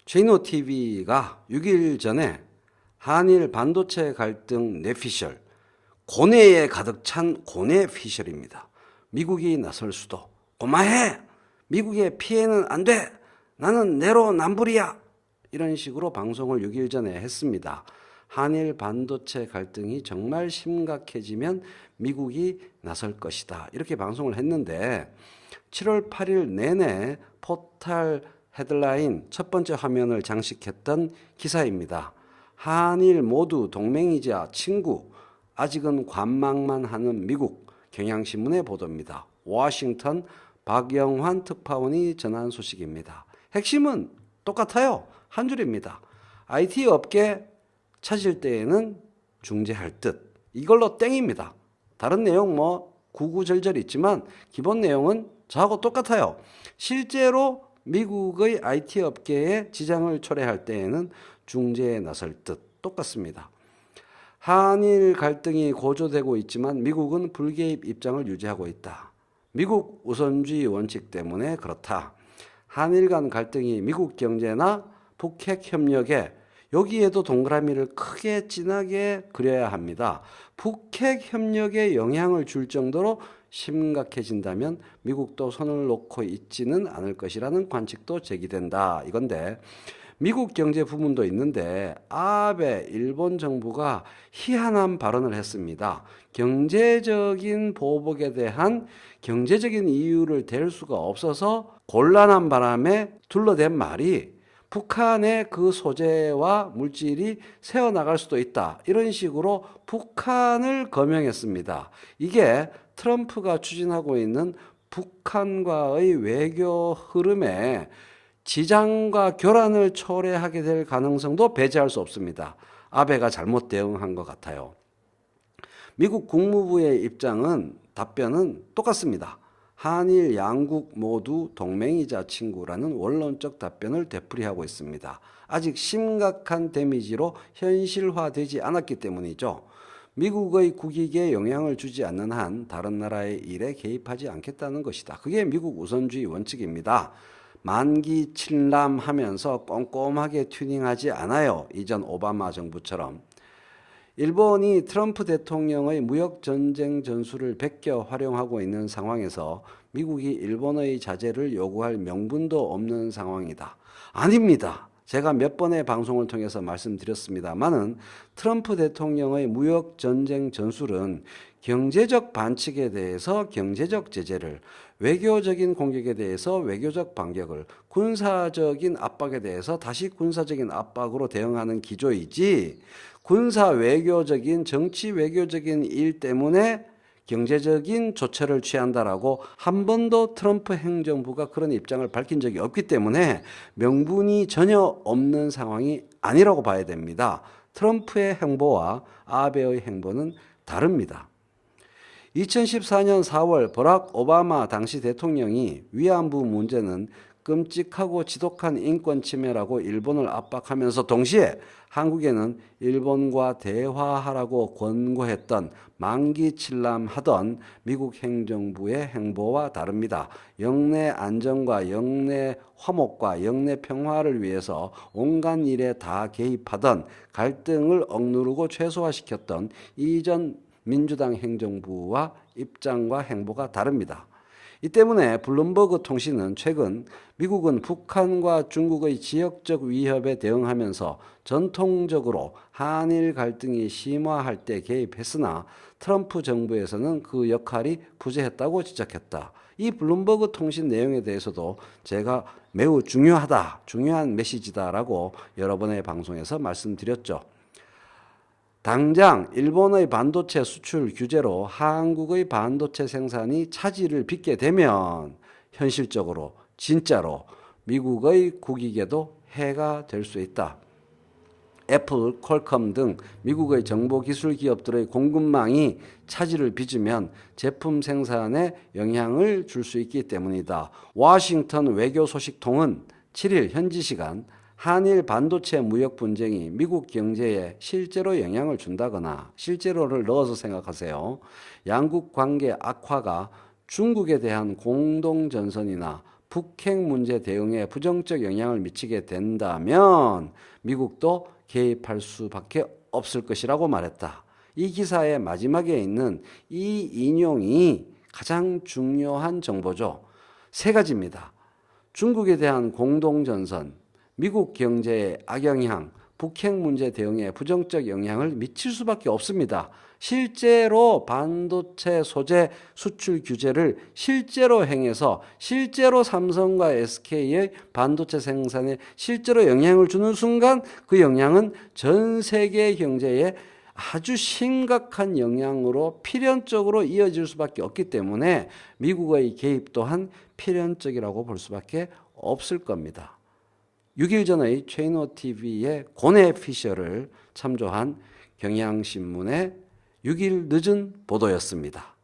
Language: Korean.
제이노TV가 6일 전에 한일 반도체 갈등 뇌피셜, 고뇌에 가득 찬 고뇌피셜입니다. 미국이 나설 수도, 고마해! 미국의 피해는 안 돼! 나는 내로남불이야! 이런 식으로 방송을 6일 전에 했습니다. 한일 반도체 갈등이 정말 심각해지면 미국이 나설 것이다. 이렇게 방송을 했는데 7월 8일 내내 포탈 헤드라인 첫 번째 화면을 장식했던 기사입니다. 한일 모두 동맹이자 친구, 아직은 관망만 하는 미국, 경향신문의 보도입니다. 워싱턴 박영환 특파원이 전한 소식입니다. 핵심은 똑같아요. 한 줄입니다. IT 업계 찾을 때에는 중재할 듯. 이걸로 땡입니다. 다른 내용 구구절절 있지만 기본 내용은 저하고 똑같아요. 실제로 미국의 IT 업계에 지장을 초래할 때에는 중재에 나설 듯 똑같습니다. 한일 갈등이 고조되고 있지만 미국은 불개입 입장을 유지하고 있다. 미국 우선주의 원칙 때문에 그렇다. 한일 간 갈등이 미국 경제나 북핵 협력에 여기에도 동그라미를 크게 진하게 그려야 합니다. 북핵 협력에 영향을 줄 정도로 심각해진다면 미국도 손을 놓고 있지는 않을 것이라는 관측도 제기된다. 이건데 미국 경제 부문도 있는데 아베 일본 정부가 희한한 발언을 했습니다. 경제적인 보복에 대한 경제적인 이유를 댈 수가 없어서 곤란한 바람에 둘러댄 말이 북한의 그 소재와 물질이 새어나갈 수도 있다. 이런 식으로 북한을 거명했습니다. 이게 트럼프가 추진하고 있는 북한과의 외교 흐름에 지장과 교란을 초래하게 될 가능성도 배제할 수 없습니다. 아베가 잘못 대응한 것 같아요. 미국 국무부의 답변은 똑같습니다. 한일 양국 모두 동맹이자 친구라는 원론적 답변을 되풀이하고 있습니다. 아직 심각한 데미지로 현실화되지 않았기 때문이죠. 미국의 국익에 영향을 주지 않는 한 다른 나라의 일에 개입하지 않겠다는 것이다. 그게 미국 우선주의 원칙입니다. 만기 칠람하면서 꼼꼼하게 튜닝하지 않아요. 이전 오바마 정부처럼. 일본이 트럼프 대통령의 무역전쟁 전술을 베껴 활용하고 있는 상황에서 미국이 일본의 자제를 요구할 명분도 없는 상황이다. 아닙니다. 제가 몇 번의 방송을 통해서 말씀드렸습니다만은 트럼프 대통령의 무역전쟁 전술은 경제적 반칙에 대해서 경제적 제재를, 외교적인 공격에 대해서 외교적 반격을, 군사적인 압박에 대해서 다시 군사적인 압박으로 대응하는 기조이지 군사 외교적인 정치 외교적인 일 때문에 경제적인 조처를 취한다라고 한 번도 트럼프 행정부가 그런 입장을 밝힌 적이 없기 때문에 명분이 전혀 없는 상황이 아니라고 봐야 됩니다. 트럼프의 행보와 아베의 행보는 다릅니다. 2014년 4월 버락 오바마 당시 대통령이 위안부 문제는 끔찍하고 지독한 인권 침해라고 일본을 압박하면서 동시에 한국에는 일본과 대화하라고 권고했던 만기칠람하던 미국 행정부의 행보와 다릅니다. 영내 안정과 영내 화목과 영내 평화를 위해서 온갖 일에 다 개입하던 갈등을 억누르고 최소화시켰던 이전 민주당 행정부와 입장과 행보가 다릅니다. 이 때문에 블룸버그 통신은 최근 미국은 북한과 중국의 지역적 위협에 대응하면서 전통적으로 한일 갈등이 심화할 때 개입했으나 트럼프 정부에서는 그 역할이 부재했다고 지적했다. 이 블룸버그 통신 내용에 대해서도 제가 매우 중요한 메시지다라고 여러 번의 방송에서 말씀드렸죠. 당장 일본의 반도체 수출 규제로 한국의 반도체 생산이 차질을 빚게 되면 현실적으로 진짜로 미국의 국익에도 해가 될 수 있다. 애플, 퀄컴 등 미국의 정보기술 기업들의 공급망이 차질을 빚으면 제품 생산에 영향을 줄 수 있기 때문이다. 워싱턴 외교소식통은 7일 현지 시간 한일 반도체 무역 분쟁이 미국 경제에 실제로 영향을 준다거나 실제로를 넣어서 생각하세요. 양국 관계 악화가 중국에 대한 공동전선이나 북핵 문제 대응에 부정적 영향을 미치게 된다면 미국도 개입할 수밖에 없을 것이라고 말했다. 이 기사의 마지막에 있는 이 인용이 가장 중요한 정보죠. 세 가지입니다. 중국에 대한 공동전선, 미국 경제의 악영향, 북핵 문제 대응에 부정적 영향을 미칠 수밖에 없습니다. 실제로 반도체 소재 수출 규제를 실제로 행해서 실제로 삼성과 SK의 반도체 생산에 실제로 영향을 주는 순간 그 영향은 전 세계 경제에 아주 심각한 영향으로 필연적으로 이어질 수밖에 없기 때문에 미국의 개입 또한 필연적이라고 볼 수밖에 없을 겁니다. 6일 전의 최인호TV의 고뇌 피셜을 참조한 경향신문의 6일 늦은 보도였습니다.